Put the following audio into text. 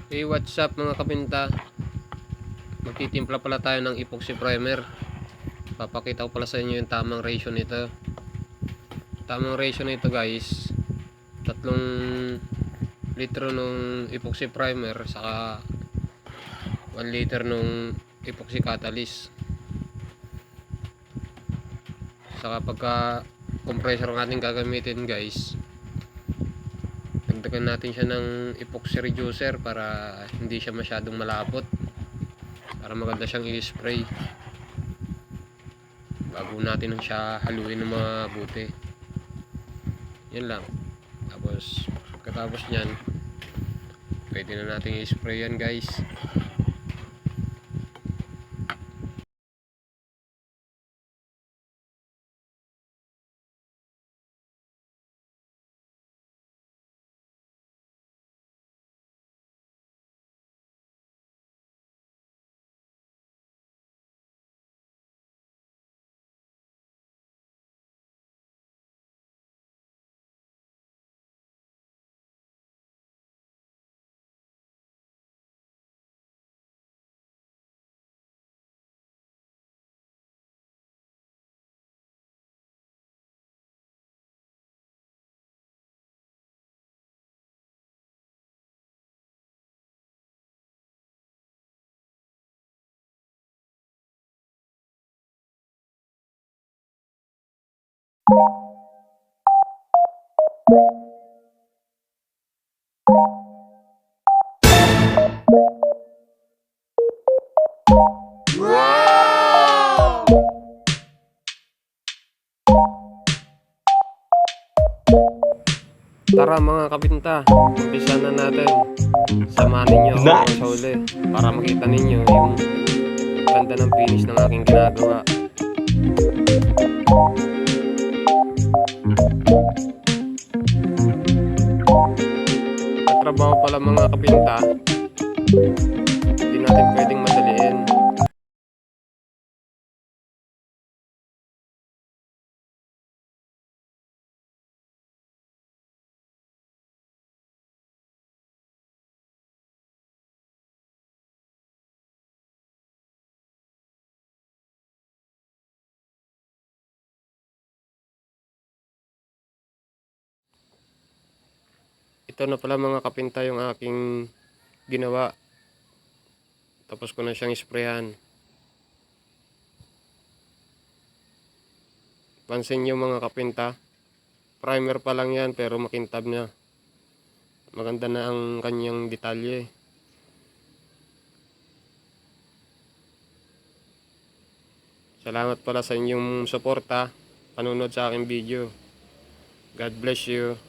Hey, what's up mga kapinta? Magtitimpla pala tayo ng epoxy primer. Papakita ko pala sa inyo yung tamang ratio nito. Tamang ratio nito guys, 3 litro nung epoxy primer saka 1 liter nung epoxy catalyst. Saka pagka compressor ng ating gagamitin guys, dagdagan natin siya ng epoxy reducer para hindi siya masyadong malapot, para maganda siyang i-spray bago natin siya haluin ng mabuti. Yan lang. Tapos pagkatapos nyan, pwede na natin i-spray yan guys. Tara mga kapinta, umpisa na natin. Samahan ninyo ako sa uli para makita ninyo yung ganda ng finish ng aking ginagawa. Sa trabaho pala mga kapinta, hindi natin pwedeng madaliin. Ito na pala mga kapinta yung aking ginawa. Tapos ko na siyang isprayan. Pansin nyo mga kapinta, primer pa lang yan pero makintab na. Maganda na ang kanyang detalye. Salamat pala sa inyong suporta, panunod sa aking video. God bless you.